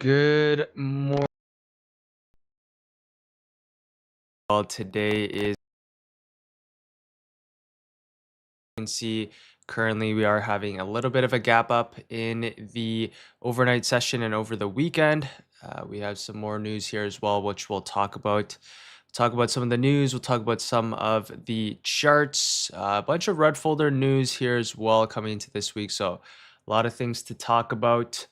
Good morning. Well, today is you can see currently we are having a little bit of a gap up in the overnight session and over the weekend. We have some more news here as well, which we'll talk about. Talk about some of the news. We'll talk about some of the charts. A bunch of red folder news here as well coming into this week. So a lot of things to talk about.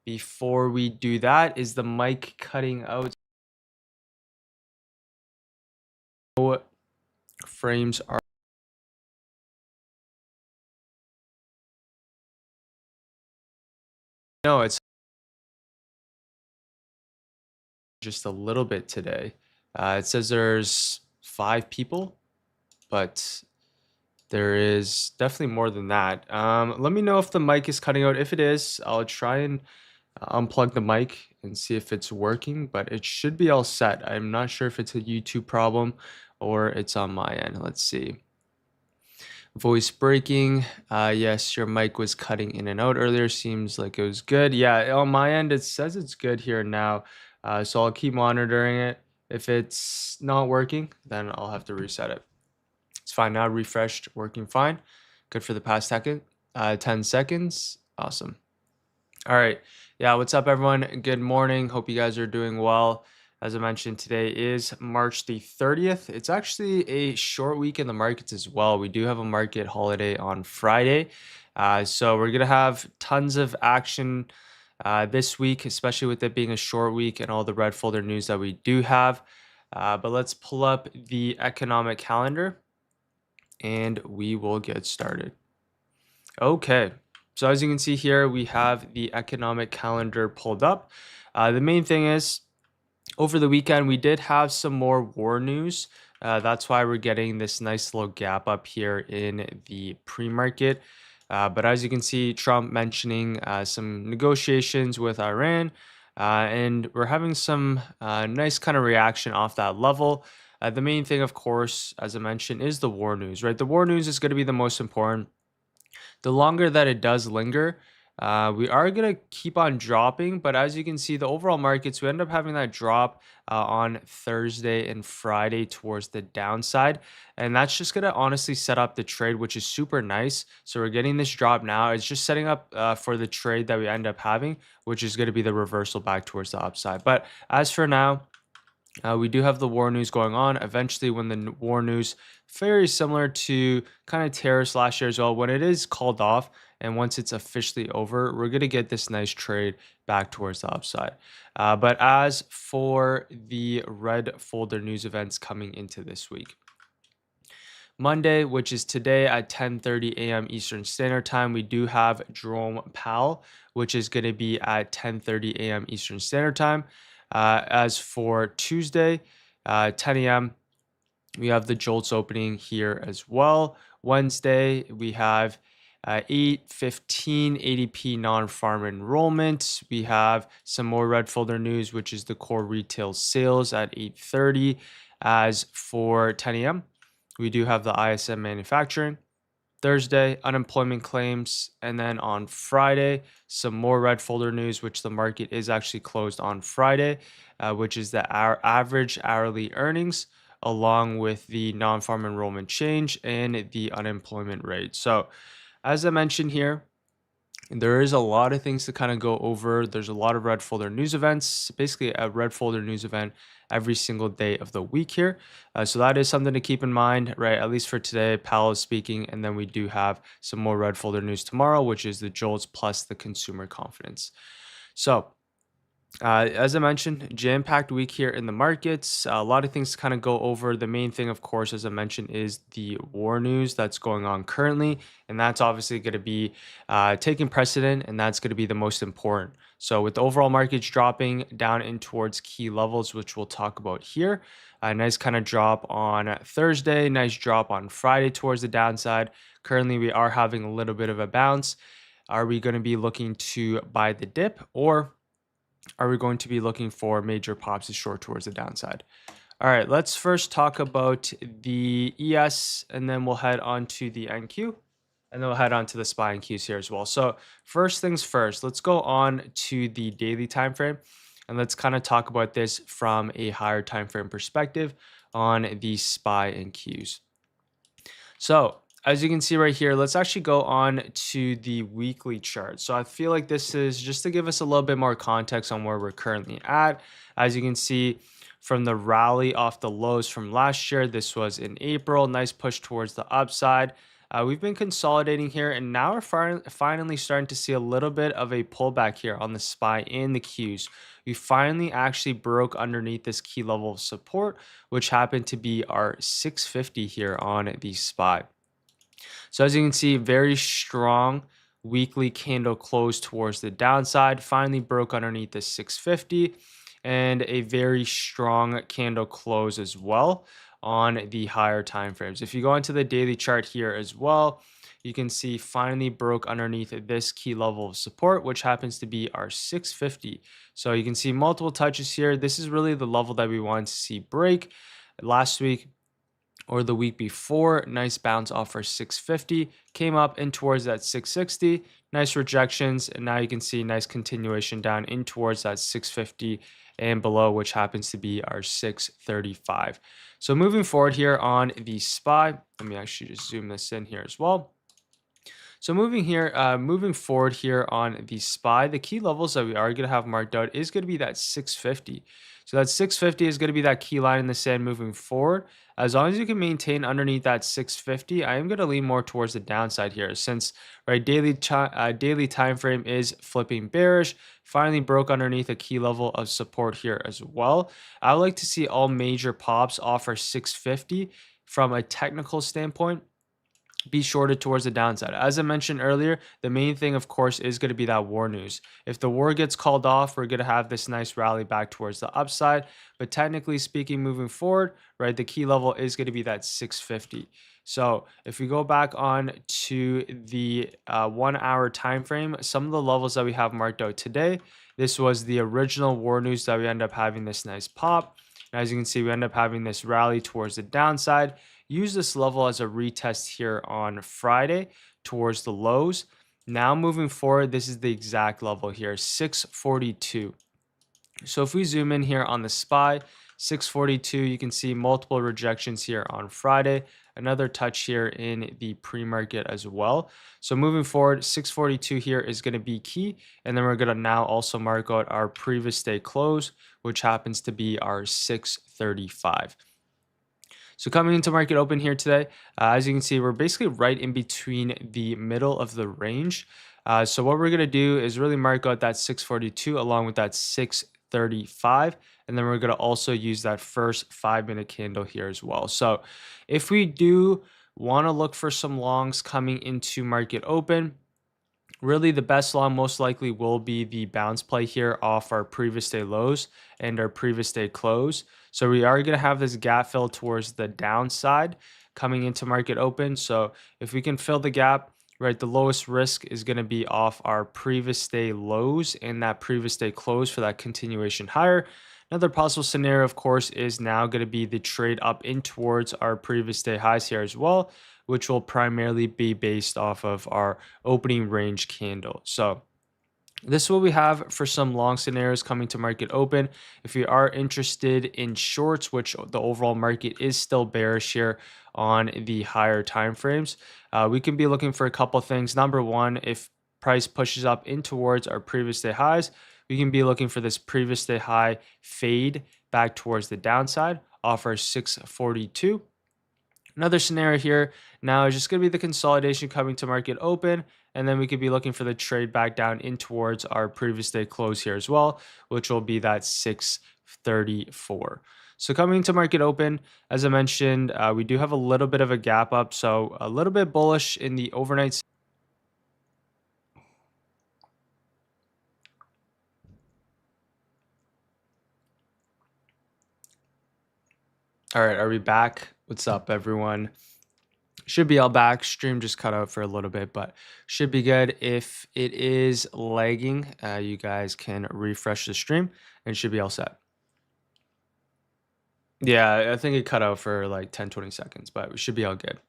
Before we do that, is the mic cutting out? Frames are no, it's just a little bit today. It says there's 5 people, but there is definitely more than that. Let me know if the mic is cutting out. If it is, I'll try and unplug the mic and see if it's working, but it should be all set. I'm not sure if it's a YouTube problem or it's on my end. Let's see. Voice breaking. Yes, your mic was cutting in and out earlier. Seems like it was good. Yeah, on my end, it says it's good here now. So I'll keep monitoring it. If it's not working, then I'll have to reset it. It's fine now. Refreshed, working fine. Good for the past 10 seconds. Awesome. All right. Yeah, what's up, everyone? Good morning. Hope you guys are doing well. As I mentioned, today is March the 30th. It's actually a short week in the markets as well. We do have a market holiday on Friday. So we're going to have tons of action this week, especially with it being a short week and all the red folder news that we do have. But let's pull up the economic calendar and we will get started. Okay. So as you can see here, we have the economic calendar pulled up. The main thing is over the weekend, we did have some more war news. That's why we're getting this nice little gap up here in the pre-market. But as you can see, Trump mentioning some negotiations with Iran, and we're having some nice kind of reaction off that level. The main thing, of course, as I mentioned, is the war news, right? The war news is going to be the most important. The longer that it does linger, we are going to keep on dropping. But as you can see, the overall markets, we end up having that drop on Thursday and Friday towards the downside. And that's just going to honestly set up the trade, which is super nice. So we're getting this drop now. It's just setting up for the trade that we end up having, which is going to be the reversal back towards the upside. But as for now, we do have the war news going on. Eventually, when the war news, very similar to kind of tariffs last year as well, when it is called off and once it's officially over, we're going to get this nice trade back towards the upside. But as for the red folder news events coming into this week, Monday, which is today at 10:30 a.m. Eastern Standard Time, we do have Jerome Powell, which is going to be at 10:30 a.m. Eastern Standard Time. As for Tuesday, 10 a.m., we have the JOLTS opening here as well. Wednesday, we have 8:15 ADP non-farm enrollment. We have some more red folder news, which is the core retail sales at 8:30. As for 10 a.m., we do have the ISM manufacturing. Thursday, unemployment claims. And then on Friday, some more red folder news, which the market is actually closed on Friday, which is our average hourly earnings, along with the non-farm enrollment change and the unemployment rate. So, as I mentioned here, there is a lot of things to kind of go over. There's a lot of red folder news events, basically a red folder news event every single day of the week here. So that is something to keep in mind, right? At least for today, Powell is speaking, and then we do have some more red folder news tomorrow, which is the JOLTS plus the consumer confidence. So as I mentioned, jam-packed week here in the markets. A lot of things to kind of go over. The main thing, of course, as I mentioned, is the war news that's going on currently, and that's obviously going to be taking precedent, and that's going to be the most important. So with the overall markets dropping down in towards key levels, which we'll talk about here, a nice kind of drop on Thursday, nice drop on Friday towards the downside. Currently, we are having a little bit of a bounce. Are we going to be looking to buy the dip, or are we going to be looking for major pops to short towards the downside? All right, let's first talk about the ES and then we'll head on to the NQ. and then we'll head on to the SPY and Qs here as well. So first things first, let's go on to the daily time frame, and let's kind of talk about this from a higher time frame perspective on the SPY and Qs. So as you can see right here, let's actually go on to the weekly chart. So I feel like this is just to give us a little bit more context on where we're currently at. As you can see from the rally off the lows from last year, this was in April, nice push towards the upside. We've been consolidating here, and now we're finally starting to see a little bit of a pullback here on the SPY and the Qs. We finally actually broke underneath this key level of support, which happened to be our 650 here on the SPY. So as you can see, very strong weekly candle close towards the downside, finally broke underneath the 650, and a very strong candle close as well on the higher time frames. If you go into the daily chart here as well, you can see finally broke underneath this key level of support, which happens to be our 650. So you can see multiple touches here. This is really the level that we want to see break. Last week or the week before, nice bounce off our 650, came up in towards that 660, nice rejections, and now you can see nice continuation down in towards that 650 and below, which happens to be our 635. So moving forward here on the SPY, let me actually just zoom this in here as well. So moving forward here on the SPY, the key levels that we are going to have marked out is going to be that 650. So that 650 is going to be that key line in the sand moving forward. As long as you can maintain underneath that 650, I am going to lean more towards the downside here, since daily time frame is flipping bearish. Finally broke underneath a key level of support here as well. I would like to see all major pops offer 650 from a technical standpoint be shorted towards the downside. As I mentioned earlier, the main thing, of course, is going to be that war news. If the war gets called off, we're going to have this nice rally back towards the upside. But technically speaking, moving forward, the key level is going to be that 650. So if we go back on to the 1 hour time frame, some of the levels that we have marked out today, this was the original war news that we end up having this nice pop. And as you can see, we end up having this rally towards the downside. Use this level as a retest here on Friday towards the lows. Now moving forward, this is the exact level here, 642. So if we zoom in here on the SPY, 642, you can see multiple rejections here on Friday. Another touch here in the pre-market as well. So moving forward, 642 here is going to be key. And then we're going to now also mark out our previous day close, which happens to be our 635. So coming into market open here today, as you can see, we're basically right in between the middle of the range. So what we're going to do is really mark out that 642 along with that 635. And then we're going to also use that first 5-minute candle here as well. So if we do want to look for some longs coming into market open, really the best long most likely will be the bounce play here off our previous day lows and our previous day close. So we are going to have this gap fill towards the downside coming into market open. So if we can fill the gap, the lowest risk is going to be off our previous day lows and that previous day close for that continuation higher. Another possible scenario, of course, is now going to be the trade up in towards our previous day highs here as well, which will primarily be based off of our opening range candle. So this is what we have for some long scenarios coming to market open. If you are interested in shorts, which the overall market is still bearish here on the higher time frames, we can be looking for a couple things. Number one, if price pushes up in towards our previous day highs, we can be looking for this previous day high fade back towards the downside off our 642. Another scenario here now is just going to be the consolidation coming to market open, and then we could be looking for the trade back down in towards our previous day close here as well, which will be that 634. So coming to market open, as I mentioned, we do have a little bit of a gap up, so a little bit bullish in the overnight. All right, are we back? What's up, everyone? Should be all back. Stream just cut out for a little bit, but should be good. If it is lagging, you guys can refresh the stream and should be all set. Yeah, I think it cut out for like 10-20 seconds, but we should be all good.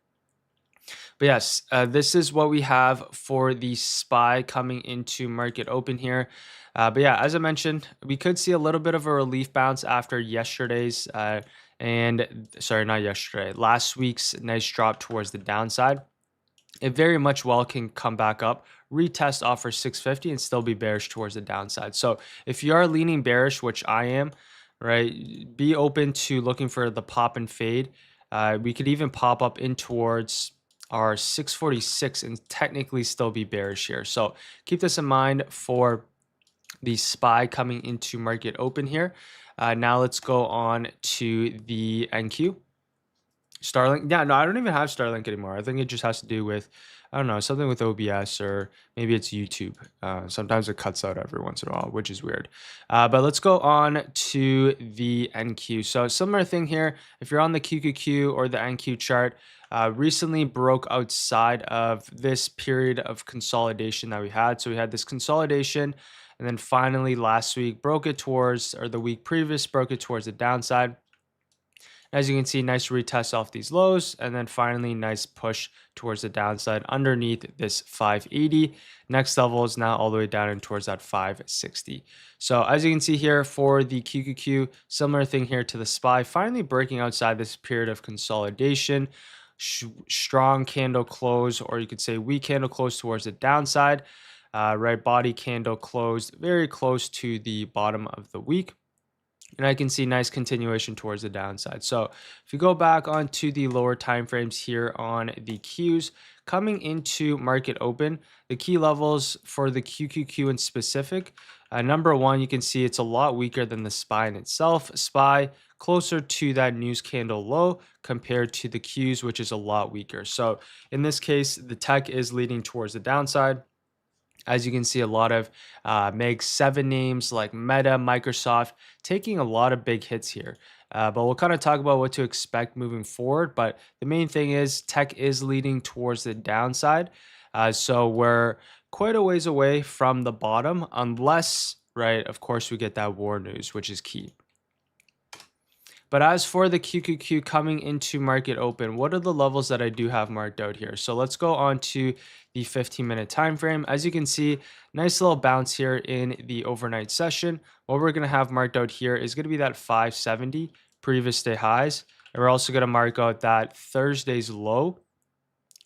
But yes, this is what we have for the SPY coming into market open here. But yeah, as I mentioned, we could see a little bit of a relief bounce after yesterday's and sorry, not yesterday, last week's nice drop towards the downside. It very much well can come back up, retest offer 650 and still be bearish towards the downside. So if you are leaning bearish, which I am, right, be open to looking for the pop and fade. We could even pop up in towards our 646 and technically still be bearish here. So keep this in mind for the SPY coming into market open here. Now let's go on to the NQ. Starlink. Yeah, no, I don't even have Starlink anymore. I think it just has to do with, I don't know, something with OBS or maybe it's YouTube. Sometimes it cuts out every once in a while, which is weird. But let's go on to the NQ. So similar thing here. If you're on the QQQ or the NQ chart, recently broke outside of this period of consolidation that we had. So we had this consolidation, and then finally last week broke it towards, or the week previous broke it towards the downside. As you can see, nice retest off these lows, and then finally nice push towards the downside underneath this 580. Next level is now all the way down and towards that 560. So as you can see here for the QQQ, similar thing here to the SPY, finally breaking outside this period of consolidation. Strong candle close, or you could say weak candle close towards the downside. Right body candle closed very close to the bottom of the week. And I can see nice continuation towards the downside. So if you go back onto the lower time frames here on the Qs, coming into market open, the key levels for the QQQ in specific, number one, you can see it's a lot weaker than the SPY in itself. SPY closer to that news candle low compared to the Qs, which is a lot weaker. So in this case, the tech is leading towards the downside. As you can see, a lot of Meg 7 names like Meta, Microsoft, taking a lot of big hits here. But we'll kind of talk about what to expect moving forward. But the main thing is tech is leading towards the downside. So we're quite a ways away from the bottom, unless, right, of course, we get that war news, which is key. But as for the QQQ coming into market open, what are the levels that I do have marked out here? So let's go on to the 15-minute time frame. As you can see, nice little bounce here in the overnight session. What we're going to have marked out here is going to be that 570 previous day highs. And we're also going to mark out that Thursday's low,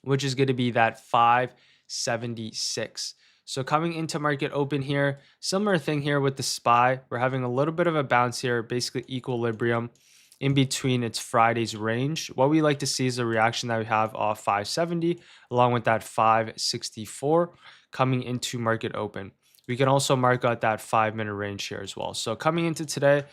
which is going to be that 576. So coming into market open here, similar thing here with the SPY. We're having a little bit of a bounce here, basically equilibrium in between its Friday's range. What we like to see is a reaction that we have off 570 along with that 564 coming into market open. We can also mark out that 5-minute range here as well. So coming into today,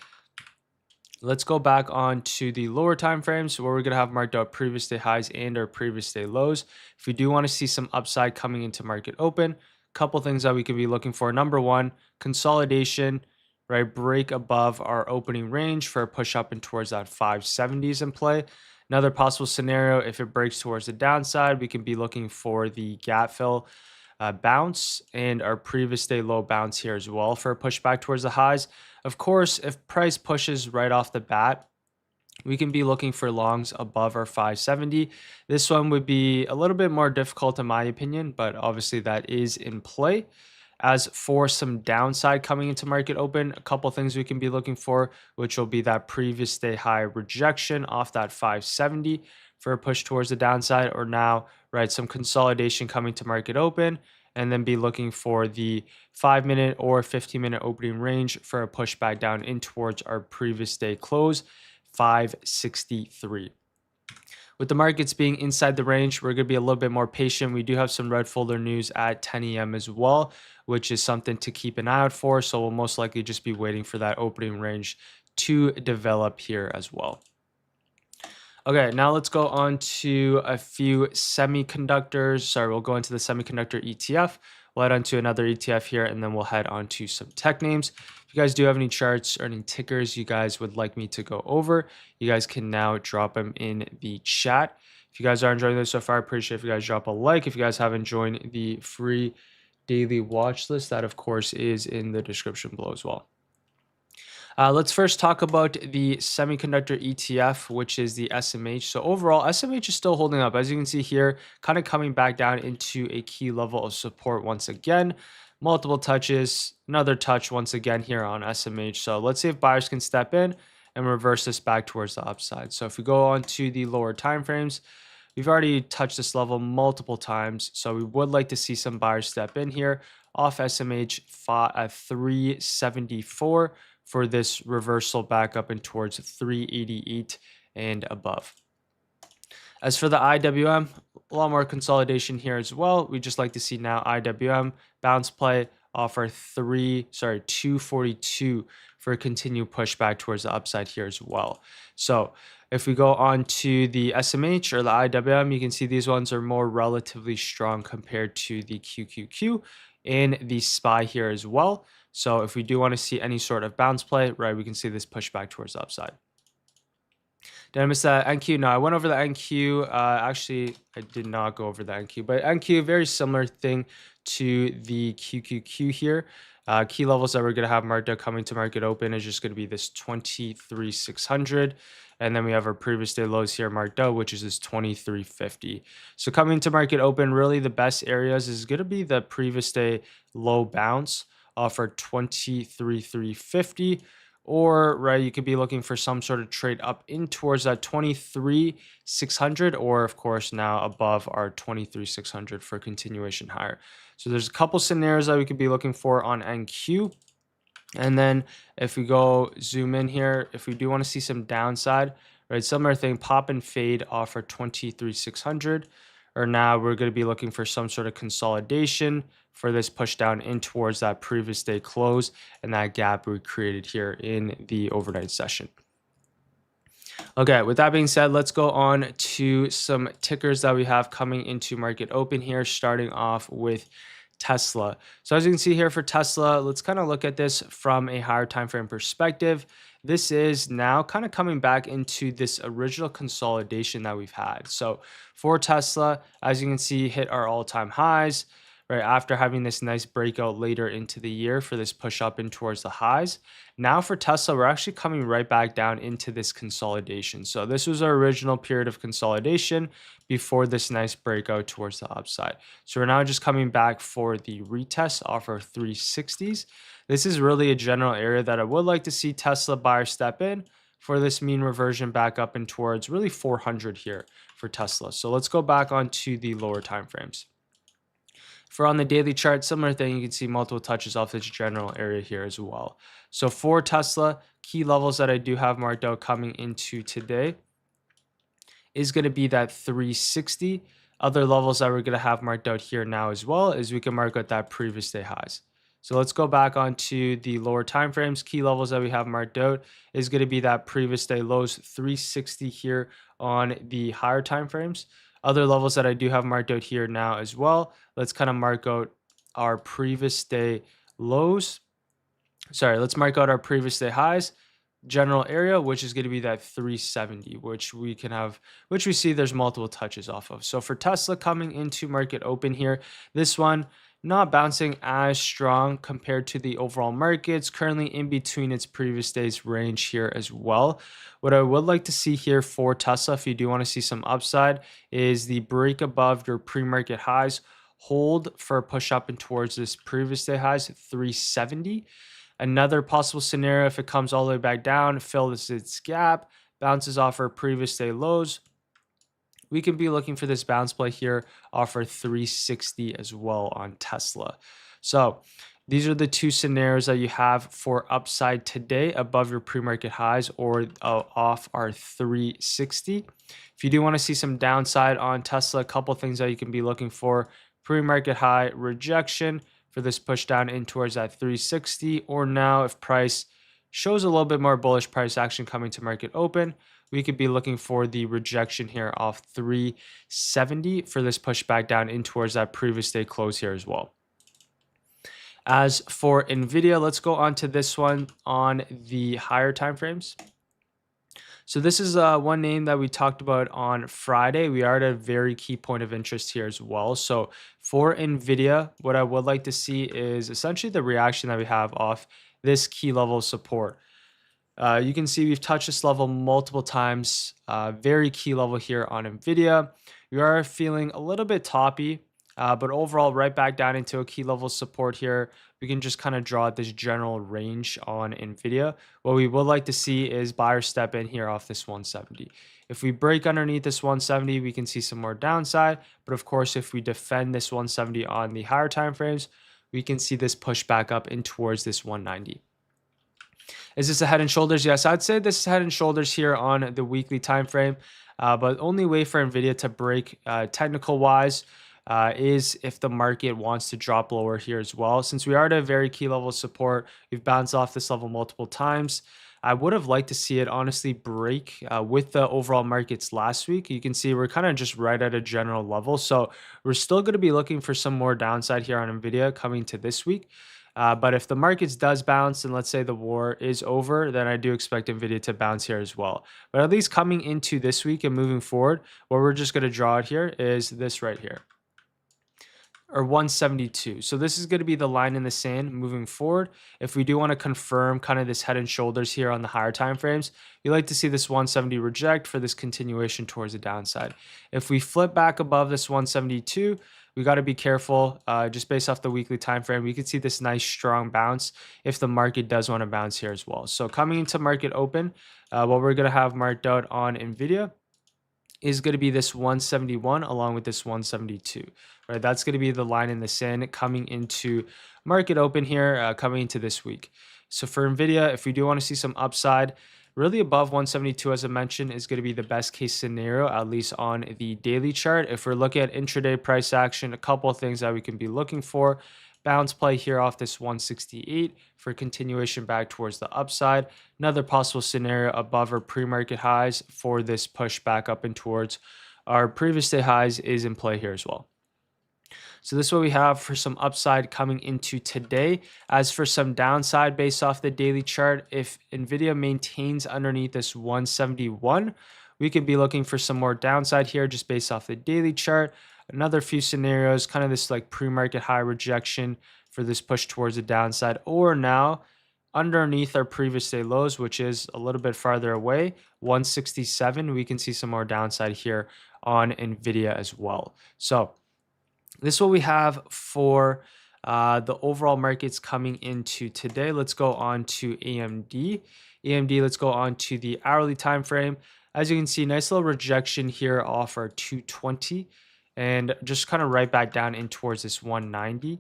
let's go back on to the lower time frames where we're going to have marked out previous day highs and our previous day lows. If we do want to see some upside coming into market open, couple things that we could be looking for. Number one, consolidation, right? Break above our opening range for a push up and towards that 570s in play. Another possible scenario, if it breaks towards the downside, we can be looking for the gap fill bounce and our previous day low bounce here as well for a pushback towards the highs. Of course, if price pushes right off the bat, we can be looking for longs above our 570. This one would be a little bit more difficult in my opinion, but obviously that is in play. As for some downside coming into market open, a couple things we can be looking for, which will be that previous day high rejection off that 570 for a push towards the downside, or now, right, some consolidation coming to market open, and then be looking for the 5-minute or 15-minute opening range for a push back down in towards our previous day close, 563. With the markets being inside the range, we're going to be a little bit more patient. We do have some red folder news at 10 a.m. as well, which is something to keep an eye out for. So we'll most likely just be waiting for that opening range to develop here as well. Okay, now let's go on to a few semiconductors. Sorry, we'll go into the semiconductor ETF. We'll head on to another ETF here, and then we'll head on to some tech names. If you guys do have any charts or any tickers you guys would like me to go over, you guys can now drop them in the chat. If you guys are enjoying this so far, I appreciate if you guys drop a like. If you guys haven't joined the free daily watch list, that of course is in the description below as well. Let's first talk about the semiconductor ETF, which is the SMH. So overall, SMH is still holding up. As you can see here, kind of coming back down into a key level of support once again. Multiple touches, another touch once again here on SMH. So let's see if buyers can step in and reverse this back towards the upside. So if we go on to the lower time frames, we've already touched this level multiple times. So we would like to see some buyers step in here off SMH at 374 for this reversal back up and towards 388 and above. As for the IWM, a lot more consolidation here as well. We just like to see now IWM bounce play offer 242 for a continued pushback towards the upside here as well. So if we go on to the SMH or the IWM, you can see these ones are more relatively strong compared to the QQQ and the SPY here as well. So if we do want to see any sort of bounce play, right, we can see this pushback towards the upside. Did I miss that NQ? No, I went over the NQ. Actually, I did not go over the NQ, but NQ, very similar thing to the QQQ here. Key levels that we're going to have marked out coming to market open is just going to be this 23,600. And then we have our previous day lows here marked out, which is this 2350. So coming to market open, really the best areas is going to be the previous day low bounce for 23,350. Or, right, you could be looking for some sort of trade up in towards that 23,600, or of course now above our 23,600 for continuation higher. So there's a couple scenarios that we could be looking for on NQ. And then if we go zoom in here, if we do want to see some downside, right, similar thing, pop and fade off for 23,600. Or now we're going to be looking for some sort of consolidation for this push down in towards that previous day close and that gap we created here in the overnight session. Okay, with that being said, let's go on to some tickers that we have coming into market open here, starting off with Tesla. So as you can see here for Tesla, let's kind of look at this from a higher time frame perspective. This is now kind of coming back into this original consolidation that we've had. So for Tesla, as you can see, hit our all-time highs right after having this nice breakout later into the year for this push up in towards the highs. Now for Tesla, we're actually coming right back down into this consolidation. So this was our original period of consolidation before this nice breakout towards the upside. So we're now just coming back for the retest off our 360s. This is really a general area that I would like to see Tesla buyers step in for this mean reversion back up and towards really 400 here for Tesla. So let's go back onto the lower time frames. For on the daily chart, similar thing, you can see multiple touches off this general area here as well. So for Tesla, key levels that I do have marked out coming into today is going to be that 360. Other levels that we're going to have marked out here now as well is we can mark out that previous day highs. So let's go back onto the lower time frames. Key levels that we have marked out is going to be that previous day lows 360 here on the higher time frames. Other levels that I do have marked out here now as well. Let's kind of mark out our previous day lows. Sorry, let's mark out our previous day highs. General area, which is going to be that 370, which we see there's multiple touches off of. So for Tesla coming into market open here, this one not bouncing as strong compared to the overall markets, currently in between its previous day's range here as well. What I would like to see here for Tesla, if you do want to see some upside, is the break above your pre-market highs, hold for a push up and towards this previous day highs at 370. Another possible scenario, if it comes all the way back down, fills its gap, bounces off our previous day lows, we can be looking for this bounce play here off our 360 as well on Tesla. So these are the two scenarios that you have for upside today above your pre-market highs or off our 360. If you do want to see some downside on Tesla, a couple things that you can be looking for: pre-market high rejection for this push down in towards that 360, or now if price shows a little bit more bullish price action coming to market open, we could be looking for the rejection here off 370 for this push back down in towards that previous day close here as well. As for Nvidia, let's go on to this one on the higher time frames. So this is one name that we talked about on Friday. We are at a very key point of interest here as well. So for Nvidia, what I would like to see is essentially the reaction that we have off this key level support. You can see we've touched this level multiple times. Very key level here on Nvidia. We are feeling a little bit toppy, but overall right back down into a key level support here. We can just kind of draw this general range on Nvidia. What we would like to see is buyers step in here off this 170. If we break underneath this 170, we can see some more downside. But of course, if we defend this 170 on the higher time frames, we can see this push back up in towards this 190. Is this a head and shoulders? Yes, I'd say this is head and shoulders here on the weekly time frame. But only way for Nvidia to break technical wise is if the market wants to drop lower here as well. Since we are at a very key level of support, we've bounced off this level multiple times. I would have liked to see it honestly break with the overall markets last week. You can see we're kind of just right at a general level. So we're still going to be looking for some more downside here on Nvidia coming to this week. But if the markets does bounce and let's say the war is over, then I do expect Nvidia to bounce here as well. But at least coming into this week and moving forward, what we're just going to draw it here is this right here, or 172. So this is going to be the line in the sand moving forward. If we do want to confirm kind of this head and shoulders here on the higher time frames, you like to see this 170 reject for this continuation towards the downside. If we flip back above this 172, we got to be careful just based off the weekly time frame. We could see this nice strong bounce if the market does want to bounce here as well. So coming into market open, what we're going to have marked out on Nvidia is going to be this 171 along with this 172, right? That's going to be the line in the sand coming into market open here, coming into this week. So for Nvidia, if we do want to see some upside, really above 172, as I mentioned, is going to be the best case scenario, at least on the daily chart. If we're looking at intraday price action, a couple of things that we can be looking for. Bounce play here off this 168 for continuation back towards the upside. Another possible scenario above our pre-market highs for this push back up and towards our previous day highs is in play here as well. So this is what we have for some upside coming into today. As for some downside based off the daily chart, if Nvidia maintains underneath this 171, we could be looking for some more downside here just based off the daily chart. Another few scenarios, kind of this like pre-market high rejection for this push towards the downside, or now underneath our previous day lows, which is a little bit farther away, 167, we can see some more downside here on Nvidia as well. So this is what we have for the overall markets coming into today. Let's go on to AMD. Let's go on to the hourly time frame. As you can see, nice little rejection here off our 220 and just kind of right back down in towards this 190.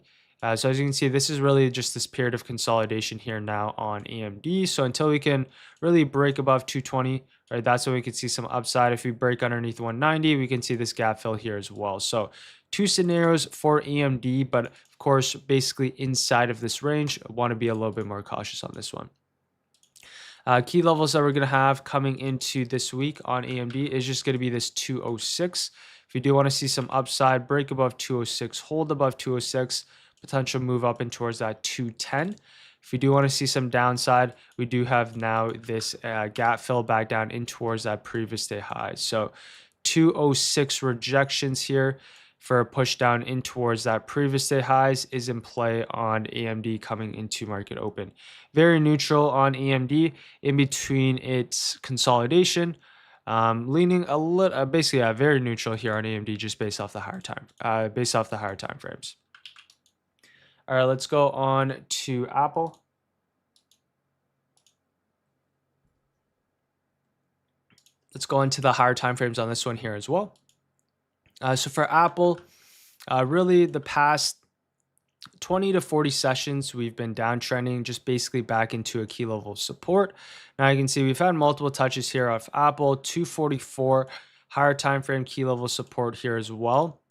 So as you can see, this is really just this period of consolidation here now on AMD. So until we can really break above 220, right, that's when we can see some upside. If we break underneath 190, we can see this gap fill here as well. So two scenarios for AMD, but of course, basically inside of this range, I want to be a little bit more cautious on this one. Key levels that we're going to have coming into this week on AMD is just going to be this 206. If you do want to see some upside, break above 206, hold above 206, potential move up and towards that 210. If you do want to see some downside, we do have now this gap fill back down in towards that previous day high. So 206 rejections here for a push down in towards that previous day highs is in play on AMD coming into market open. Very neutral on AMD in between its consolidation, leaning a little, basically very neutral here on AMD just based off the higher time frames. All right, let's go on to Apple. Let's go into the higher time frames on this one here as well. So for Apple, really the past 20 to 40 sessions, we've been downtrending just basically back into a key level of support. Now you can see we've had multiple touches here of Apple, 244, higher time frame key level support here as well.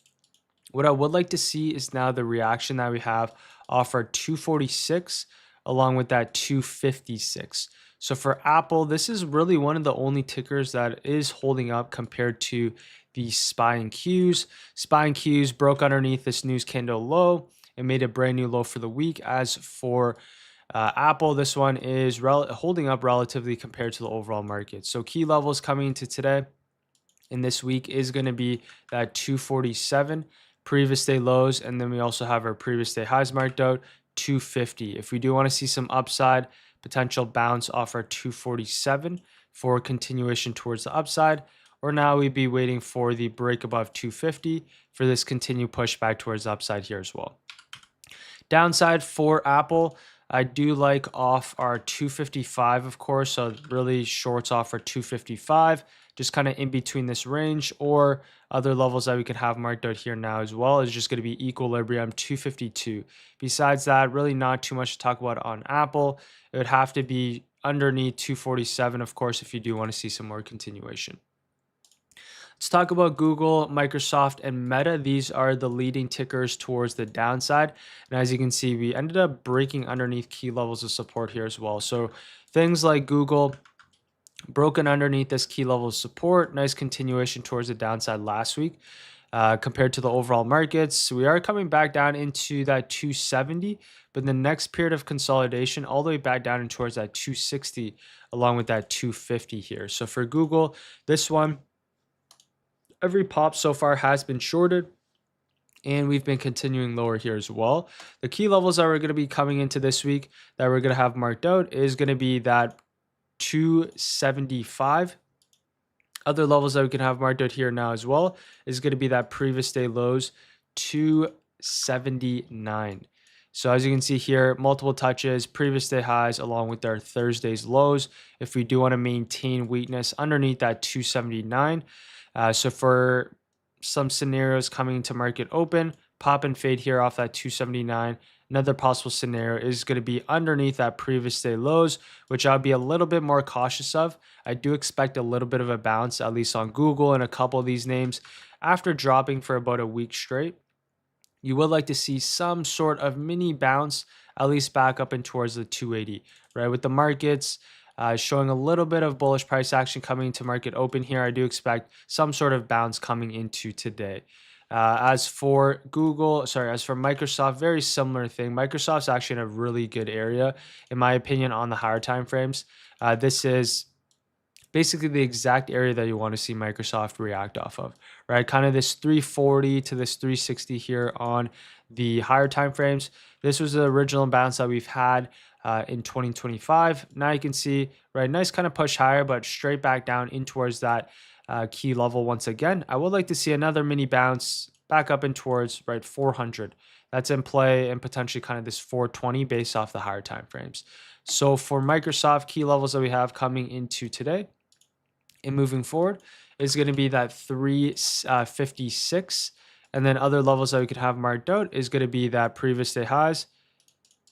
What I would like to see is now the reaction that we have off our 246 along with that 256. So for Apple, this is really one of the only tickers that is holding up compared to the SPY and Qs. SPY and Qs broke underneath this news candle low and made a brand new low for the week. As for Apple, this one is holding up relatively compared to the overall market. So key levels coming into today in this week is going to be that 247 previous day lows, and then we also have our previous day highs marked out, 250. If we do want to see some upside, potential bounce off our 247 for continuation towards the upside, or now we'd be waiting for the break above 250 for this continued pushback towards the upside here as well. Downside for Apple, I do like off our 255, of course, so really shorts off our 255, just kind of in between this range, or other levels that we could have marked out here now as well is just going to be equilibrium 252. Besides that, really not too much to talk about on Apple. It would have to be underneath 247, of course, if you do want to see some more continuation. Let's talk about Google, Microsoft, and Meta. These are the leading tickers towards the downside. And as you can see, we ended up breaking underneath key levels of support here as well. So things like Google broken underneath this key level of support. Nice continuation towards the downside last week. Compared to the overall markets, we are coming back down into that 270, but the next period of consolidation all the way back down and towards that 260 along with that 250 here. So for Google, this one, every pop so far has been shorted, and we've been continuing lower here as well. The key levels that we're going to be coming into this week that we're going to have marked out is going to be that 275. Other levels that we can have marked out here now as well is going to be that previous day lows 279. So as you can see here, multiple touches, previous day highs along with our Thursday's lows. If we do want to maintain weakness underneath that 279, so for some scenarios coming into market open, pop and fade here off that 279. Another possible scenario is going to be underneath that previous day lows, which I'll be a little bit more cautious of. I do expect a little bit of a bounce, at least on Google and a couple of these names, after dropping for about a week straight. You would like to see some sort of mini bounce, at least back up and towards the 280, right? With the markets showing a little bit of bullish price action coming into market open here, I do expect some sort of bounce coming into today. As for Microsoft, very similar thing. Microsoft's actually in a really good area, in my opinion, on the higher time frames. This is basically the exact area that you want to see Microsoft react off of, right? Kind of this 340 to this 360 here on the higher time frames. This was the original bounce that we've had in 2025. Now you can see, right, nice kind of push higher, but straight back down in towards that key level once again. I would like to see another mini bounce back up in towards, right, 400. That's in play, and potentially kind of this 420 based off the higher time frames. So for Microsoft, key levels that we have coming into today and moving forward is going to be that 356, and then other levels that we could have marked out is going to be that previous day highs,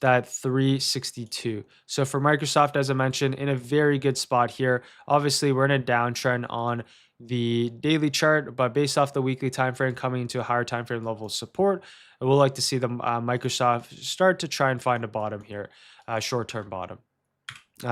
that 362. So for Microsoft, as I mentioned, in a very good spot here. Obviously, we're in a downtrend on the daily chart, but based off the weekly time frame coming into a higher time frame level of support, I would like to see the Microsoft start to try and find a bottom here, short-term bottom.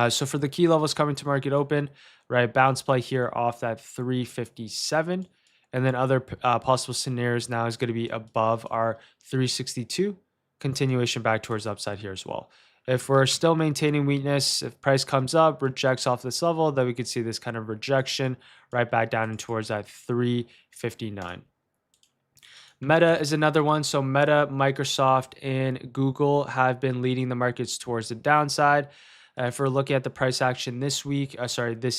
So for the key levels coming to market open, right, bounce play here off that 357, and then other possible scenarios now is going to be above our 362, continuation back towards the upside here as well. If we're still maintaining weakness, if price comes up, rejects off this level, then we could see this kind of rejection right back down and towards that 359. Meta is another one. So Meta, Microsoft, and Google have been leading the markets towards the downside. If we're looking at the price action this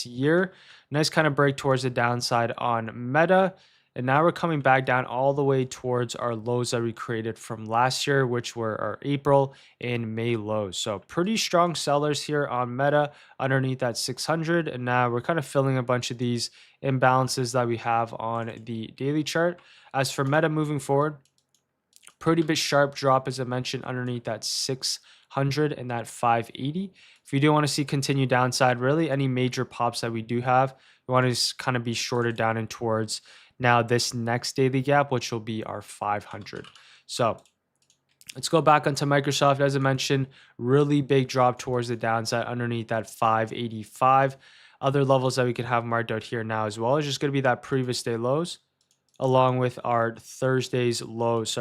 year, nice kind of break towards the downside on Meta. And now we're coming back down all the way towards our lows that we created from last year, which were our April and May lows. So pretty strong sellers here on Meta underneath that 600. And now we're kind of filling a bunch of these imbalances that we have on the daily chart. As for Meta moving forward, pretty bit sharp drop, as I mentioned, underneath that 600 and that 580. If you do want to see continued downside, really any major pops that we do have, we want to kind of be shorted down and towards now this next daily gap, which will be our 500. So let's go back onto Microsoft. As I mentioned, really big drop towards the downside underneath that 585. Other levels that we could have marked out here now as well is just going to be that previous day lows along with our Thursday's lows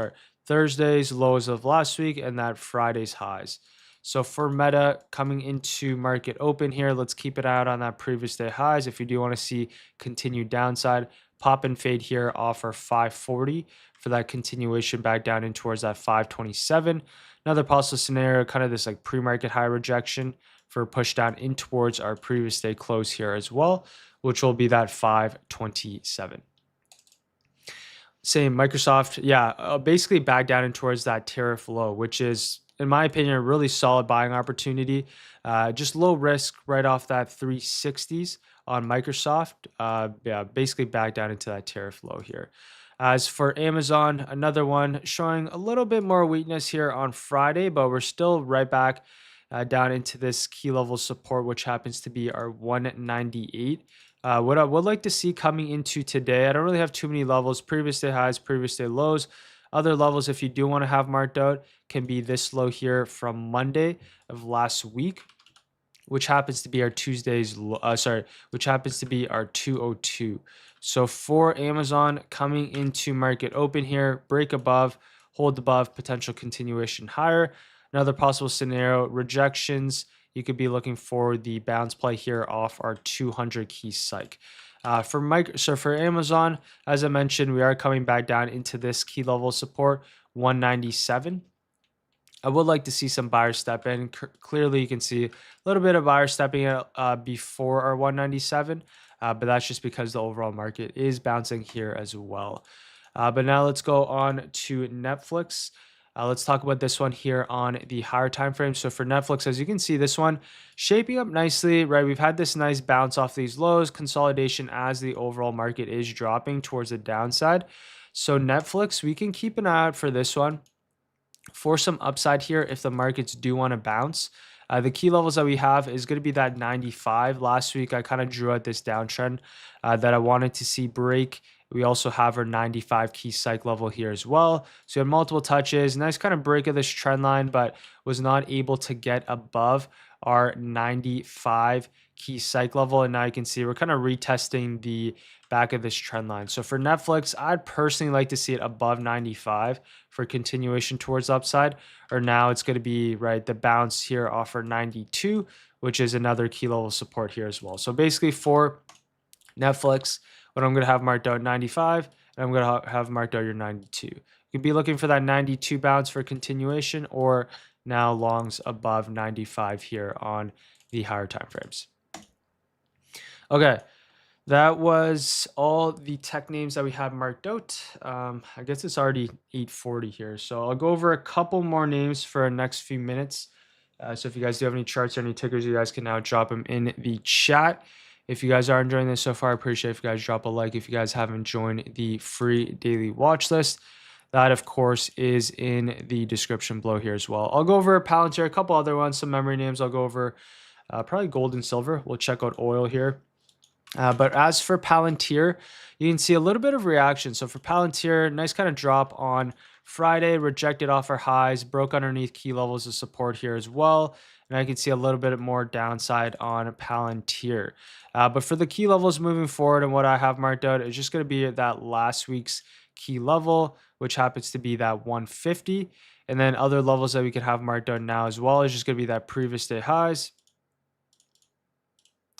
of last week and that Friday's highs. So for Meta coming into market open here, let's keep it out on that previous day highs. If you do want to see continued downside, pop and fade here off our 540 for that continuation back down in towards that 527. Another possible scenario, kind of this like pre-market high rejection for a push down in towards our previous day close here as well, which will be that 527. Same Microsoft, yeah, basically back down in towards that tariff low, which is, in my opinion, a really solid buying opportunity. Just low risk right off that 360s on Microsoft. Yeah, basically back down into that tariff low here. As for Amazon, another one showing a little bit more weakness here on Friday, but we're still right back down into this key level support, which happens to be our 198. What I would like to see coming into today, I don't really have too many levels, previous day highs, previous day lows. Other levels, if you do want to have marked out, can be this low here from Monday of last week, which happens to be our which happens to be our 202. So for Amazon coming into market open here, break above, hold above, potential continuation higher. Another possible scenario, rejections. You could be looking for the bounce play here off our 200 key psych. For Amazon, as I mentioned, we are coming back down into this key level support, 197. I would like to see some buyers step in. Clearly, you can see a little bit of buyers stepping in before our 197, but that's just because the overall market is bouncing here as well. But now let's go on to Netflix. Let's talk about this one here on the higher time frame. So for Netflix, as you can see, this one shaping up nicely, right? We've had this nice bounce off these lows, consolidation as the overall market is dropping towards the downside. So Netflix, we can keep an eye out for this one for some upside here if the markets do want to bounce. The key levels that we have is going to be that 95. Last week, I kind of drew out this downtrend that I wanted to see break. We also have our 95 key psych level here as well. So we had multiple touches, nice kind of break of this trend line, but was not able to get above our 95 key psych level. And now you can see we're kind of retesting the back of this trend line. So for Netflix, I'd personally like to see it above 95 for continuation towards upside. Or now it's going to be right the bounce here off our 92, which is another key level support here as well. So basically for Netflix, what I'm going to have marked out 95, and I'm going to have marked out your 92. You could be looking for that 92 bounce for continuation, or now longs above 95 here on the higher time frames. Okay, that was all the tech names that we had marked out. I guess it's already 8:40 here, so I'll go over a couple more names for our next few minutes. So if you guys do have any charts or any tickers, you guys can now drop them in the chat. If you guys are enjoying this so far, I appreciate if you guys drop a like. If you guys haven't joined the free daily watch list, that of course is in the description below here as well. I'll go over Palantir, a couple other ones, some memory names. I'll go over probably gold and silver. We'll check out oil here. But as for Palantir, you can see a little bit of reaction. So for Palantir, nice kind of drop on Friday, rejected off our highs, broke underneath key levels of support here as well. And I can see a little bit more downside on Palantir. But for the key levels moving forward, and what I have marked out is just going to be that last week's key level, which happens to be that 150. And then other levels that we could have marked out now as well is just going to be that previous day highs.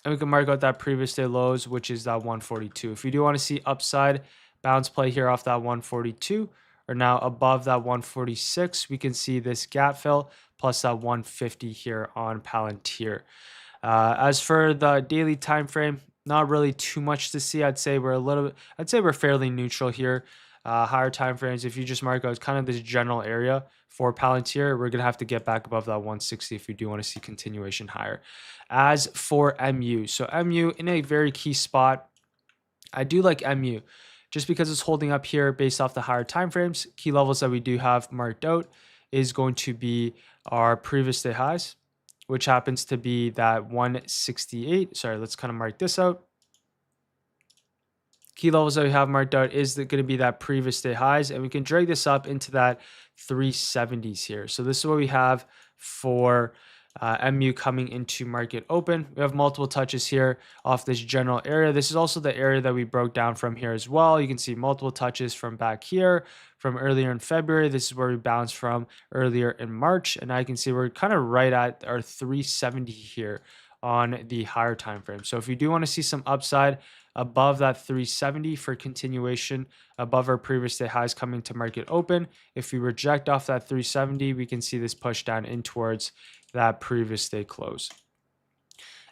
And we can mark out that previous day lows, which is that 142. If we do want to see upside bounce play here off that 142, or now above that 146, we can see this gap fill plus that 150 here on Palantir. As for the daily time frame, not really too much to see. I'd say we're fairly neutral here. Higher time frames, if you just mark out kind of this general area for Palantir, we're gonna have to get back above that 160 if we do want to see continuation higher. As for MU, so MU in a very key spot. I do like MU just because it's holding up here based off the higher time frames. Key levels that we do have marked out is going to be our previous day highs, which happens to be that 168. Sorry, let's kind of mark this out. Key levels that we have marked out is going to be that previous day highs, and we can drag this up into that 370s here. So this is what we have for MU coming into market open. We have multiple touches here off this general area. This is also the area that we broke down from here as well. You can see multiple touches from back here from earlier in February. This is where we bounced from earlier in March, and I can see we're kind of right at our 370 here on the higher time frame. So if you do want to see some upside above that 370 for continuation above our previous day highs coming to market open, if we reject off that 370, we can see this push down in towards that previous day close.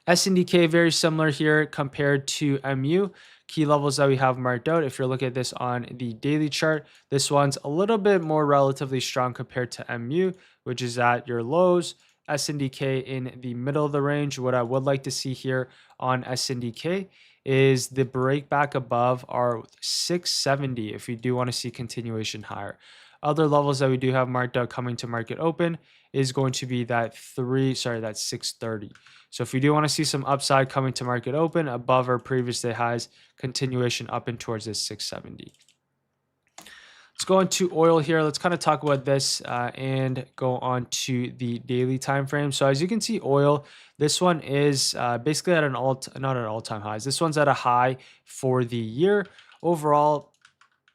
SNDK, very similar here compared to MU. Key levels that we have marked out. If you're looking at this on the daily chart, this one's a little bit more relatively strong compared to MU, which is at your lows. SNDK in the middle of the range. What I would like to see here on SNDK is the break back above our 670 if we do want to see continuation higher. Other levels that we do have marked out coming to market open is going to be that 630. So if we do want to see some upside coming to market open above our previous day highs, continuation up and towards this 670. Let's go into oil here. Let's kind of talk about this and go on to the daily time frame. So as you can see, oil, this one is basically at not at all-time highs. This one's at a high for the year. Overall,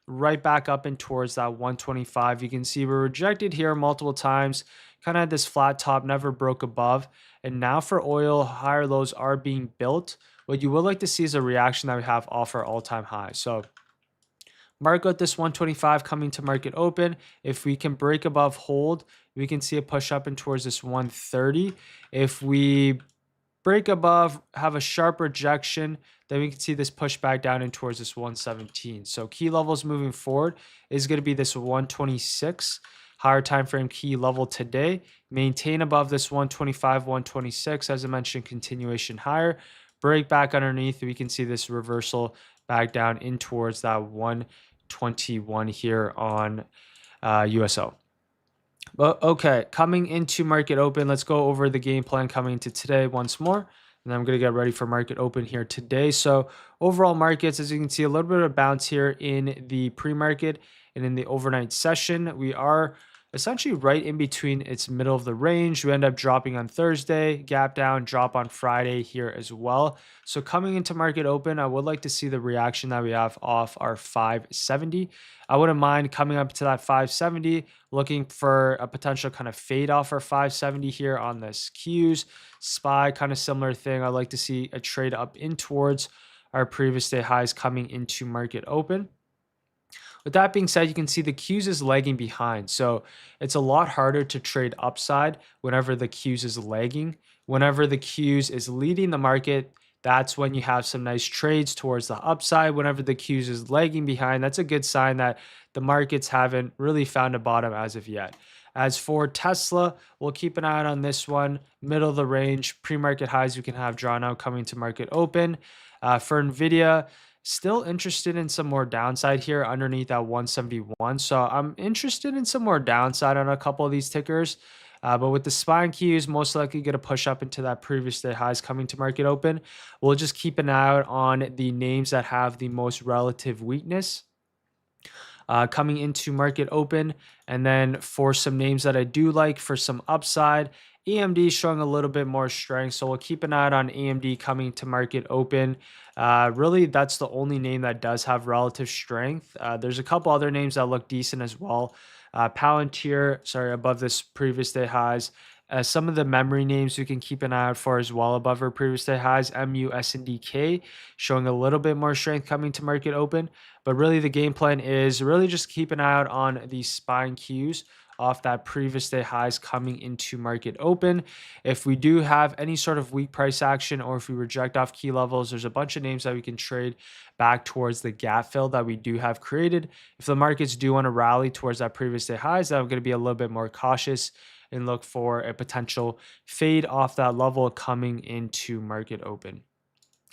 right back up and towards that 125. You can see we're rejected here multiple times, kind of had this flat top, never broke above. And now for oil, higher lows are being built. What you would like to see is a reaction that we have off our all-time high. So mark out this 125 coming to market open. If we can break above hold, we can see a push up and towards this 130. If we break above, have a sharp rejection, then we can see this push back down in towards this 117. So key levels moving forward is going to be this 126 higher time frame key level today. Maintain above this 125, 126. As I mentioned, continuation higher. Break back underneath. We can see this reversal back down in towards that 121 here on USO. But okay, coming into market open, let's go over the game plan coming into today once more. And then I'm going to get ready for market open here today. So overall markets, as you can see, a little bit of a bounce here in the pre-market and in the overnight session. We are essentially right in between its middle of the range. We end up dropping on Thursday, gap down, drop on Friday here as well. So coming into market open, I would like to see the reaction that we have off our 570. I wouldn't mind coming up to that 570, looking for a potential kind of fade off our 570 here on this Qs. SPY, kind of similar thing. I'd like to see a trade up in towards our previous day highs coming into market open. With that being said, you can see the Qs is lagging behind. So it's a lot harder to trade upside whenever the Qs is lagging. Whenever the Qs is leading the market, that's when you have some nice trades towards the upside. Whenever the Qs is lagging behind, that's a good sign that the markets haven't really found a bottom as of yet. As for Tesla, we'll keep an eye out on this one. Middle of the range, pre-market highs we can have drawn out coming to market open. For Nvidia, still interested in some more downside here underneath that 171. So I'm interested in some more downside on a couple of these tickers. But with the SPY and Qs, most likely going to push up into that previous day highs coming to market open. We'll just keep an eye out on the names that have the most relative weakness coming into market open. And then for some names that I do like for some upside, AMD showing a little bit more strength. So we'll keep an eye out on AMD coming to market open. Really, that's the only name that does have relative strength. There's a couple other names that look decent as well. Palantir, sorry, above this previous day highs. Some of the memory names we can keep an eye out for as well above our previous day highs. MU, SNDK showing a little bit more strength coming to market open. But really the game plan is really just keep an eye out on these SPY and Qs off that previous day highs coming into market open. If we do have any sort of weak price action or if we reject off key levels, there's a bunch of names that we can trade back towards the gap fill that we do have created. If the markets do want to rally towards that previous day highs, then I'm going to be a little bit more cautious and look for a potential fade off that level coming into market open.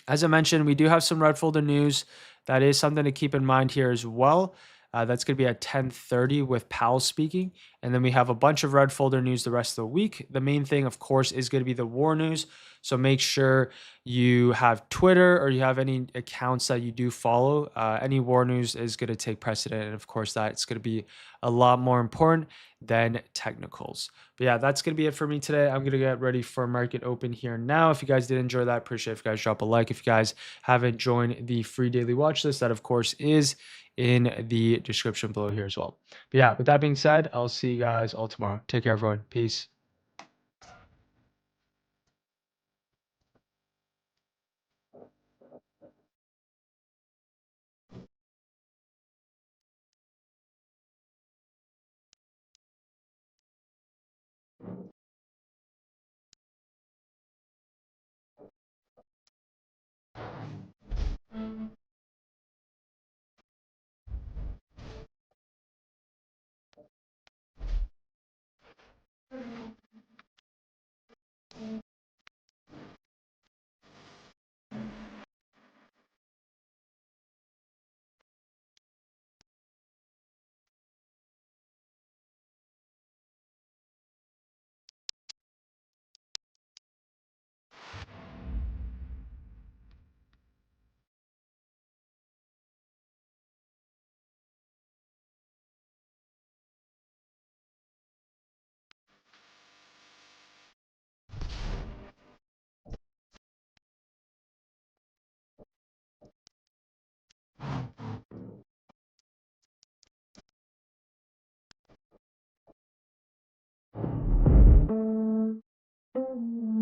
As I mentioned, we do have some red folder news. That is something to keep in mind here as well. That's going to be at 10:30 with Powell speaking. And then we have a bunch of red folder news the rest of the week. The main thing, of course, is going to be the war news. So make sure you have Twitter or you have any accounts that you do follow. Any war news is going to take precedent. And of course, that's going to be a lot more important than technicals. But yeah, that's going to be it for me today. I'm going to get ready for market open here now. If you guys did enjoy that, appreciate if you guys drop a like. If you guys haven't joined the free daily watch list, that of course is in the description below here as well. But yeah, with that being said, I'll see you guys all tomorrow. Take care, everyone. Peace.